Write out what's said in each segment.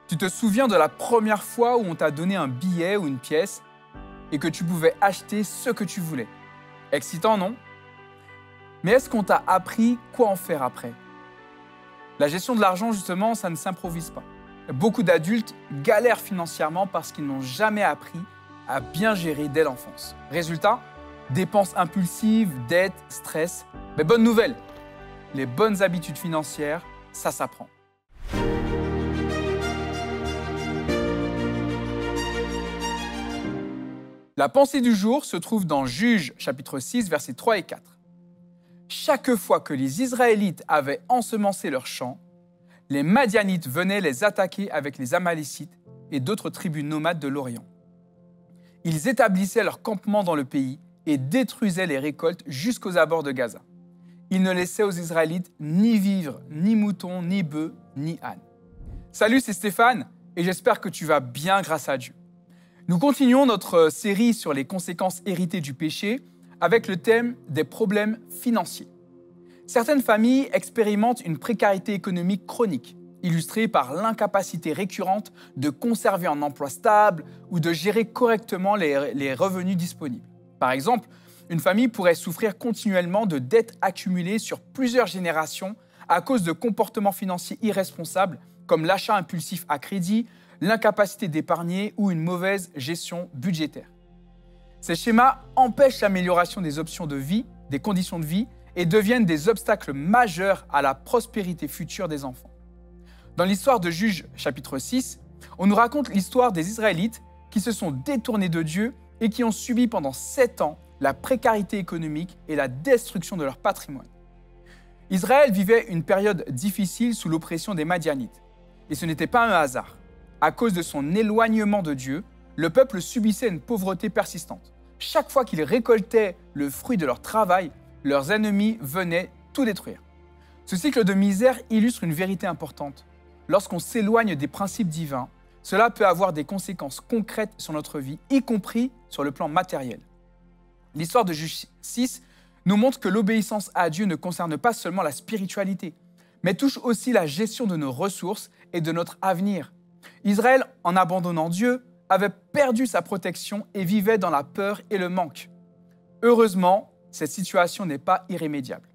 Tu te souviens de la première fois où on t'a donné un billet ou une pièce et que tu pouvais acheter ce que tu voulais? Excitant, non? Mais est-ce qu'on t'a appris quoi en faire après? La gestion de l'argent, justement, ça ne s'improvise pas. Beaucoup d'adultes galèrent financièrement parce qu'ils n'ont jamais appris à bien gérer dès l'enfance. Résultat, dépenses impulsives, dettes, stress. Mais bonne nouvelle, les bonnes habitudes financières, ça s'apprend. La pensée du jour se trouve dans Juges, chapitre 6, versets 3 et 4. Chaque fois que les Israélites avaient ensemencé leurs champs, les Madianites venaient les attaquer avec les Amalécites et d'autres tribus nomades de l'Orient. Ils établissaient leur campement dans le pays et détruisaient les récoltes jusqu'aux abords de Gaza. Ils ne laissaient aux Israélites ni vivres, ni moutons, ni bœufs, ni ânes. Salut, c'est Stéphane et j'espère que tu vas bien grâce à Dieu. Nous continuons notre série sur les conséquences héritées du péché avec le thème des problèmes financiers. Certaines familles expérimentent une précarité économique chronique, illustrée par l'incapacité récurrente de conserver un emploi stable ou de gérer correctement les revenus disponibles. Par exemple, une famille pourrait souffrir continuellement de dettes accumulées sur plusieurs générations à cause de comportements financiers irresponsables comme l'achat impulsif à crédit, l'incapacité d'épargner ou une mauvaise gestion budgétaire. Ces schémas empêchent l'amélioration des options de vie, des conditions de vie, et deviennent des obstacles majeurs à la prospérité future des enfants. Dans l'histoire de Juges, chapitre 6, on nous raconte l'histoire des Israélites qui se sont détournés de Dieu et qui ont subi pendant 7 ans la précarité économique et la destruction de leur patrimoine. Israël vivait une période difficile sous l'oppression des Madianites. Et ce n'était pas un hasard. À cause de son éloignement de Dieu, le peuple subissait une pauvreté persistante. Chaque fois qu'ils récoltaient le fruit de leur travail, leurs ennemis venaient tout détruire. Ce cycle de misère illustre une vérité importante. Lorsqu'on s'éloigne des principes divins, cela peut avoir des conséquences concrètes sur notre vie, y compris sur le plan matériel. L'histoire de Juges 6 nous montre que l'obéissance à Dieu ne concerne pas seulement la spiritualité, mais touche aussi la gestion de nos ressources et de notre avenir. Israël, en abandonnant Dieu, avait perdu sa protection et vivait dans la peur et le manque. Heureusement, cette situation n'est pas irrémédiable.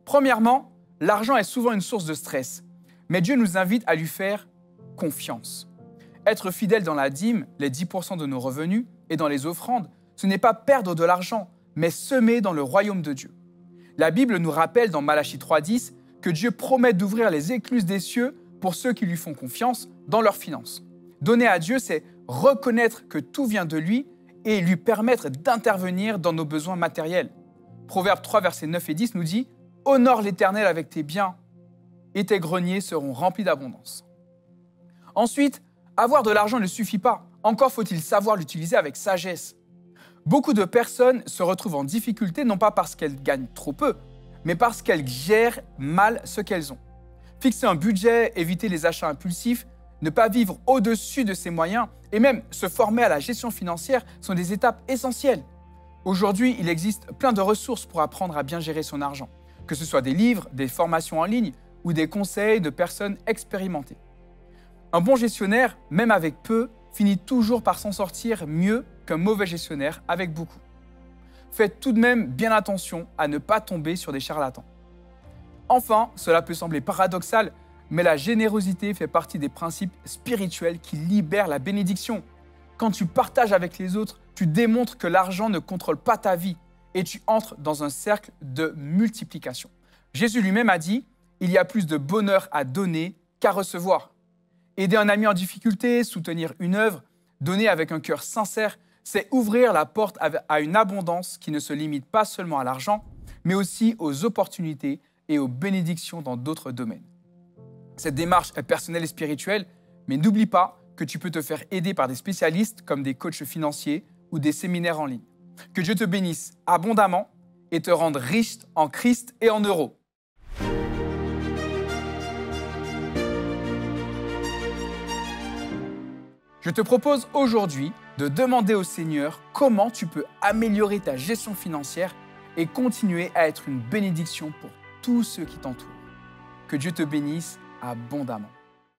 Premièrement, l'argent est souvent une source de stress, mais Dieu nous invite à lui faire confiance. Être fidèle dans la dîme, les 10% de nos revenus, et dans les offrandes, ce n'est pas perdre de l'argent, mais semer dans le royaume de Dieu. La Bible nous rappelle dans Malachie 3,10 que Dieu promet d'ouvrir les écluses des cieux pour ceux qui lui font confiance dans leurs finances. Donner à Dieu, c'est reconnaître que tout vient de lui et lui permettre d'intervenir dans nos besoins matériels. Proverbe 3, versets 9 et 10 nous dit « Honore l'Éternel avec tes biens et tes greniers seront remplis d'abondance. » Ensuite, avoir de l'argent ne suffit pas. Encore faut-il savoir l'utiliser avec sagesse. Beaucoup de personnes se retrouvent en difficulté non pas parce qu'elles gagnent trop peu, mais parce qu'elles gèrent mal ce qu'elles ont. Fixer un budget, éviter les achats impulsifs, ne pas vivre au-dessus de ses moyens et même se former à la gestion financière sont des étapes essentielles. Aujourd'hui, il existe plein de ressources pour apprendre à bien gérer son argent, que ce soit des livres, des formations en ligne ou des conseils de personnes expérimentées. Un bon gestionnaire, même avec peu, finit toujours par s'en sortir mieux qu'un mauvais gestionnaire avec beaucoup. Faites tout de même bien attention à ne pas tomber sur des charlatans. Enfin, cela peut sembler paradoxal, mais la générosité fait partie des principes spirituels qui libèrent la bénédiction. Quand tu partages avec les autres, tu démontres que l'argent ne contrôle pas ta vie et tu entres dans un cercle de multiplication. Jésus lui-même a dit « Il y a plus de bonheur à donner qu'à recevoir ». Aider un ami en difficulté, soutenir une œuvre, donner avec un cœur sincère, c'est ouvrir la porte à une abondance qui ne se limite pas seulement à l'argent, mais aussi aux opportunités et aux bénédictions dans d'autres domaines. Cette démarche est personnelle et spirituelle, mais n'oublie pas que tu peux te faire aider par des spécialistes comme des coachs financiers ou des séminaires en ligne. Que Dieu te bénisse abondamment et te rende riche en Christ et en euros. Je te propose aujourd'hui de demander au Seigneur comment tu peux améliorer ta gestion financière et continuer à être une bénédiction pour tous ceux qui t'entourent. Que Dieu te bénisse abondamment.